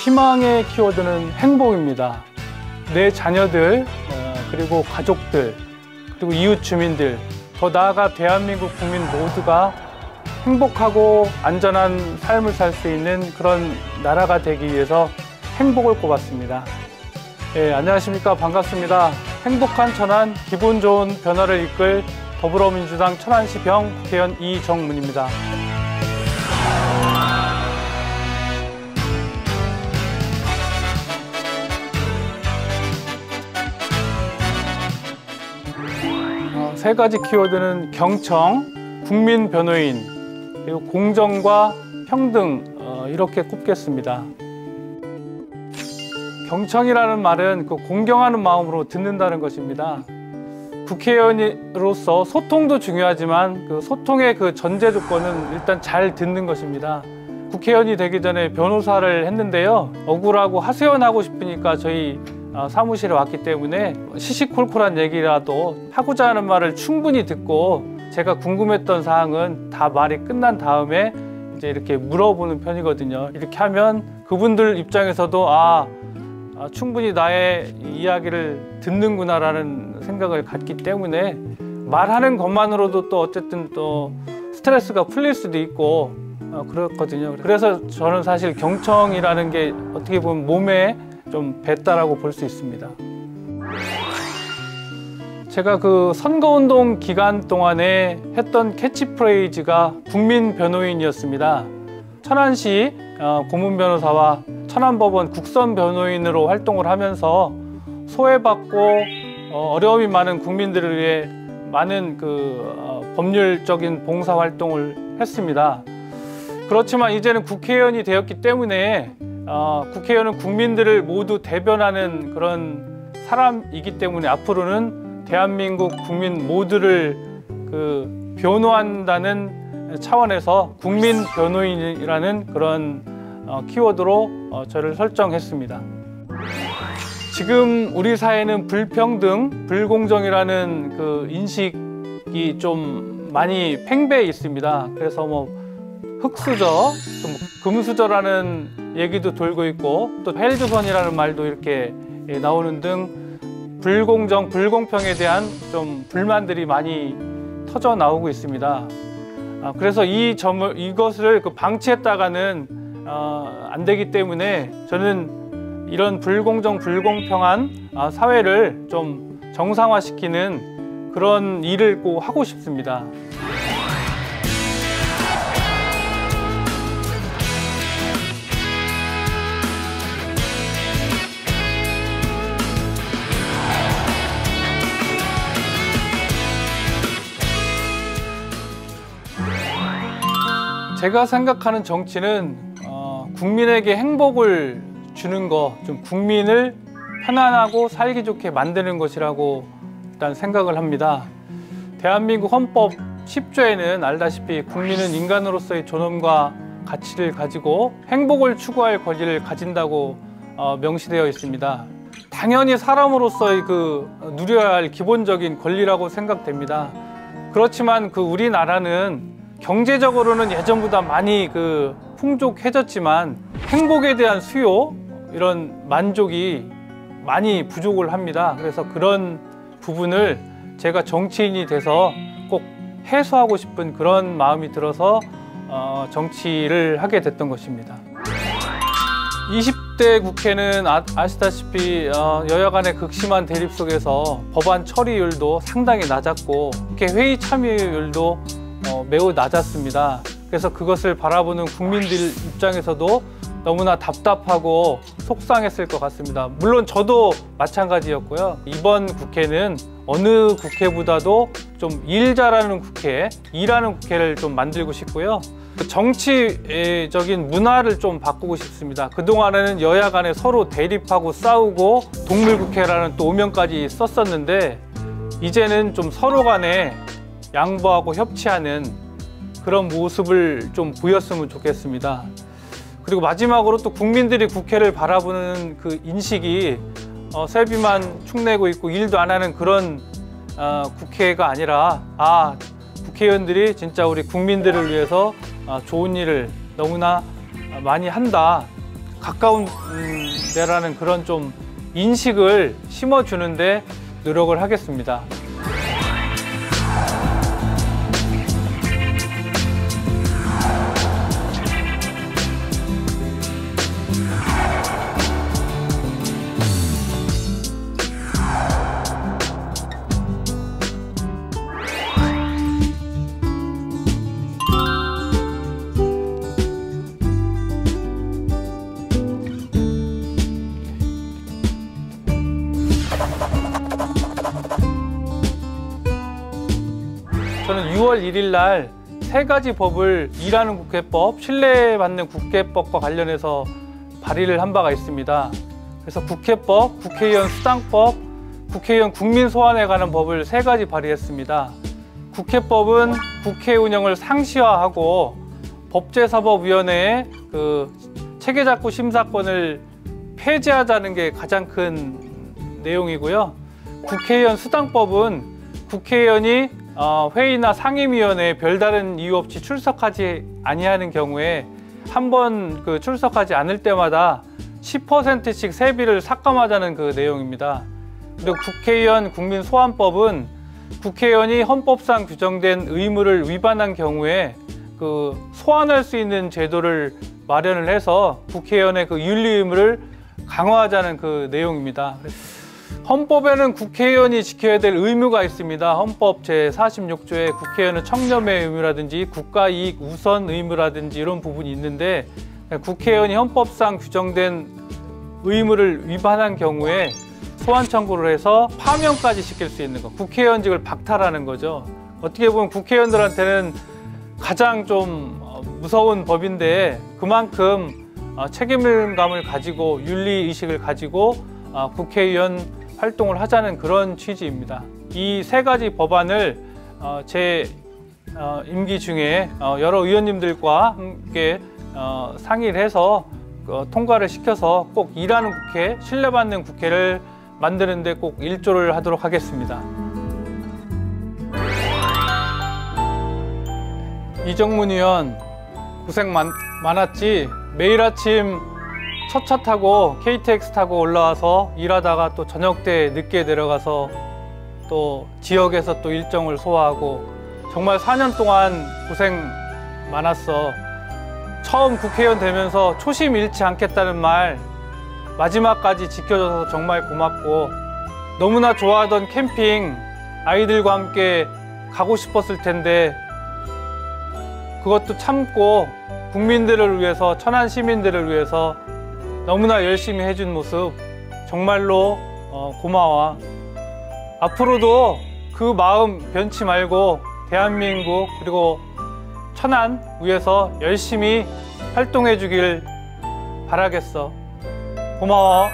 희망의 키워드는 행복입니다. 내 자녀들, 그리고 가족들, 그리고 이웃 주민들, 더 나아가 대한민국 국민 모두가 행복하고 안전한 삶을 살 수 있는 그런 나라가 되기 위해서 행복을 꼽았습니다. 안녕하십니까. 반갑습니다. 행복한 천안, 기분 좋은 변화를 이끌 더불어민주당 천안시 병 국회의원 이정문입니다. 세 가지 키워드는 경청, 국민 변호인, 그리고 공정과 평등, 이렇게 꼽겠습니다. 경청이라는 말은 그 공경하는 마음으로 듣는다는 것입니다. 국회의원으로서 소통도 중요하지만 그 소통의 그 전제 조건은 일단 잘 듣는 것입니다. 국회의원이 되기 전에 변호사를 했는데요. 억울하고 하소연하고 싶으니까 저희 사무실에 왔기 때문에 시시콜콜한 얘기라도 하고자 하는 말을 충분히 듣고 제가 궁금했던 사항은 다 말이 끝난 다음에 이제 이렇게 물어보는 편이거든요. 이렇게 하면 그분들 입장에서도 충분히 나의 이야기를 듣는구나라는 생각을 갖기 때문에 말하는 것만으로도 또 어쨌든 또 스트레스가 풀릴 수도 있고 그렇거든요. 그래서 저는 사실 경청이라는 게 어떻게 보면 몸에 좀 뱄다라고 볼 수 있습니다. 제가 그 선거운동 기간 동안에 했던 캐치프레이즈가 국민 변호인이었습니다. 천안시 고문변호사와 천안법원 국선 변호인으로 활동을 하면서 소외받고 어려움이 많은 국민들을 위해 많은 법률적인 봉사활동을 했습니다. 그렇지만 이제는 국회의원이 되었기 때문에 국회의원은 국민들을 모두 대변하는 그런 사람이기 때문에 앞으로는 대한민국 국민 모두를 변호한다는 차원에서 국민 변호인이라는 그런 키워드로 저를 설정했습니다. 지금 우리 사회는 불평등, 불공정이라는 그 인식이 좀 많이 팽배해 있습니다. 그래서 흑수저, 금수저라는 얘기도 돌고 있고 또 헬조선이라는 말도 이렇게 나오는 등 불공정, 불공평에 대한 좀 불만들이 많이 터져 나오고 있습니다. 그래서 이것을 방치했다가는 안 되기 때문에 저는 이런 불공정, 불공평한 사회를 좀 정상화시키는 그런 일을 꼭 하고 싶습니다. 제가 생각하는 정치는 국민에게 행복을 주는 거, 좀 국민을 편안하고 살기 좋게 만드는 것이라고 일단 생각을 합니다. 대한민국 헌법 10조에는 알다시피 국민은 인간으로서의 존엄과 가치를 가지고 행복을 추구할 권리를 가진다고 명시되어 있습니다. 당연히 사람으로서의 누려야 할 기본적인 권리라고 생각됩니다. 그렇지만 우리나라는 경제적으로는 예전보다 많이 풍족해졌지만 행복에 대한 수요, 이런 만족이 많이 부족을 합니다. 그래서 그런 부분을 제가 정치인이 돼서 꼭 해소하고 싶은 그런 마음이 들어서 정치를 하게 됐던 것입니다. 20대 국회는 아시다시피 여야 간의 극심한 대립 속에서 법안 처리율도 상당히 낮았고 국회 회의 참여율도 매우 낮았습니다. 그래서 그것을 바라보는 국민들 입장에서도 너무나 답답하고 속상했을 것 같습니다. 물론 저도 마찬가지였고요. 이번 국회는 어느 국회보다도 좀 일 잘하는 국회, 일하는 국회를 좀 만들고 싶고요. 정치적인 문화를 좀 바꾸고 싶습니다. 그동안에는 여야 간에 서로 대립하고 싸우고 동물국회라는 또 오명까지 썼었는데 이제는 좀 서로 간에 양보하고 협치하는 그런 모습을 좀 보였으면 좋겠습니다. 그리고 마지막으로 또 국민들이 국회를 바라보는 그 인식이 세비만 축내고 있고 일도 안 하는 그런 국회가 아니라 국회의원들이 진짜 우리 국민들을 위해서 좋은 일을 너무나 많이 한다. 가까운 데라는 그런 좀 인식을 심어주는데 노력을 하겠습니다. 저는 6월 1일 날 3가지 법을 일하는 국회법, 신뢰받는 국회법과 관련해서 발의를 한 바가 있습니다. 그래서 국회법, 국회의원 수당법, 국회의원 국민 소환에 관한 법을 3가지 발의했습니다. 국회법은 국회 운영을 상시화하고 법제사법위원회의 그 체계작구 심사권을 폐지하자는 게 가장 큰 내용이고요. 국회의원 수당법은 국회의원이 회의나 상임위원회에 별다른 이유 없이 출석하지 아니하는 경우에 한 번 그 출석하지 않을 때마다 10%씩 세비를 삭감하자는 그 내용입니다. 그리고 국회의원 국민소환법은 국회의원이 헌법상 규정된 의무를 위반한 경우에 그 소환할 수 있는 제도를 마련을 해서 국회의원의 그 윤리 의무를 강화하자는 그 내용입니다. 헌법에는 국회의원이 지켜야 될 의무가 있습니다. 헌법 제46조에 국회의원은 청렴의 의무라든지 국가이익 우선 의무라든지 이런 부분이 있는데 국회의원이 헌법상 규정된 의무를 위반한 경우에 소환 청구를 해서 파면까지 시킬 수 있는 것, 국회의원직을 박탈하는 거죠. 어떻게 보면 국회의원들한테는 가장 좀 무서운 법인데 그만큼 책임감을 가지고 윤리의식을 가지고 국회의원 활동을 하자는 그런 취지입니다. 이 3가지 법안을 제 임기 중에 여러 의원님들과 함께 상의를 해서 통과를 시켜서 꼭 일하는 국회, 신뢰받는 국회를 만드는 데 꼭 일조를 하도록 하겠습니다. 이정문 의원 고생 많았지. 매일 아침 첫 차 타고 KTX 타고 올라와서 일하다가 또 저녁 때 늦게 내려가서 또 지역에서 또 일정을 소화하고 정말 4년 동안 고생 많았어. 처음 국회의원 되면서 초심 잃지 않겠다는 말 마지막까지 지켜줘서 정말 고맙고 너무나 좋아하던 캠핑 아이들과 함께 가고 싶었을 텐데 그것도 참고 국민들을 위해서 천안 시민들을 위해서 너무나 열심히 해준 모습 정말로 고마워. 앞으로도 그 마음 변치 말고 대한민국 그리고 천안 위해서 열심히 활동해 주길 바라겠어. 고마워.